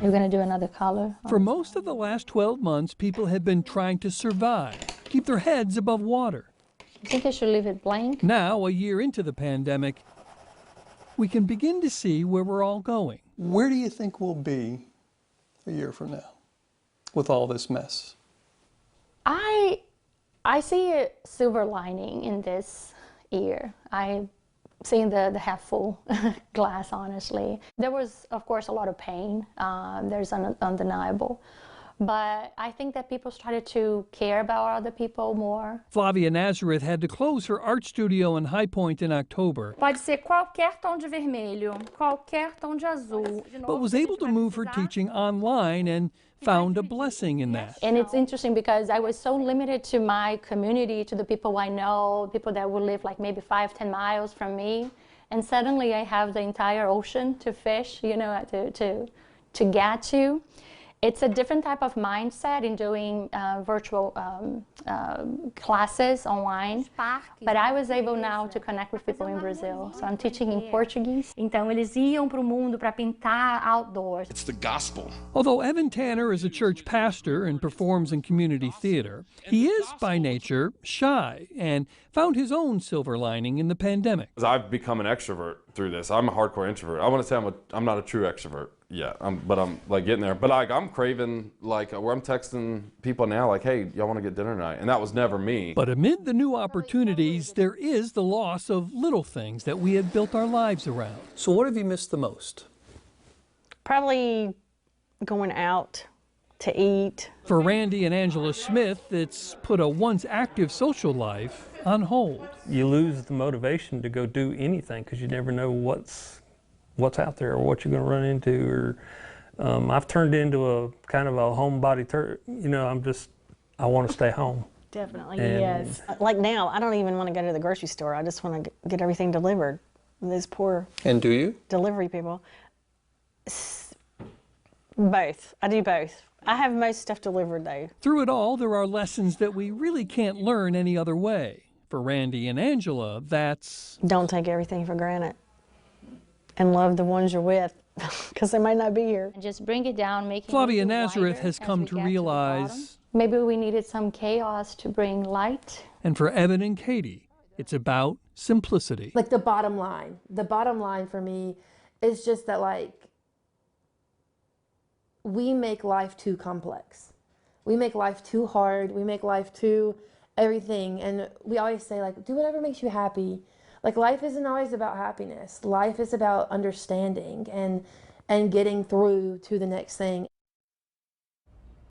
You're going to do another color? For most of the last 12 months, people have been trying to survive, keep their heads above water. I think I should leave it blank. Now, a year into the pandemic, we can begin to see where we're all going. Where do you think we'll be a year from now with all this mess? I see a silver lining in this year. I see the half full glass, honestly. There was, of course, a lot of pain. There's undeniable. But I think that people started to care about other people more. Flavia Nazareth had to close her art studio in High Point in October. Pode ser qualquer tom de vermelho, qualquer tom de azul. But was able to move her teaching online and found a blessing in that. And it's interesting because I was so limited to my community, to the people I know, people that would live like maybe 5-10 miles from me. And suddenly I have the entire ocean to fish, you know, to get to. It's a different type of mindset in doing virtual classes online, but I was able now to connect with people in Brazil. So I'm teaching in Portuguese. Então eles iam para o mundo para pintar outdoors. It's the gospel. Although Evan Tanner is a church pastor and performs in community theater, he is by nature shy and found his own silver lining in the pandemic. I've become an extrovert through this. I'm a hardcore introvert. I want to say I'm not a true extrovert. Yeah, but I'm like getting there. But like I'm craving, like where I'm texting people now, like, hey, y'all want to get dinner tonight? And that was never me. But amid the new opportunities, there is the loss of little things that we had built our lives around. So what have you missed the most? Probably going out to eat. For Randy and Angela Smith, it's put a once active social life on hold. You lose the motivation to go do anything because you never know what's out there or what you're going to run into. Or I've turned into a kind of a homebody, you know, I want to stay home. Definitely, yes. Like now, I don't even want to go to the grocery store. I just want to get everything delivered. These poor And do you? delivery people. Both. I do both. I have most stuff delivered though. Through it all, there are lessons that we really can't learn any other way. For Randy and Angela, that's... Don't take everything for granted. And love the ones you're with, because they might not be here. And just bring it down, make it Flavia a little Nazareth lighter has as come we to get the realize... bottom. Maybe we needed some chaos to bring light. And for Evan and Katie, it's about simplicity. Like the bottom line for me is just that, like, we make life too complex. We make life too hard. We make life too everything. And we always say, like, do whatever makes you happy. Like, life isn't always about happiness. Life is about understanding and getting through to the next thing.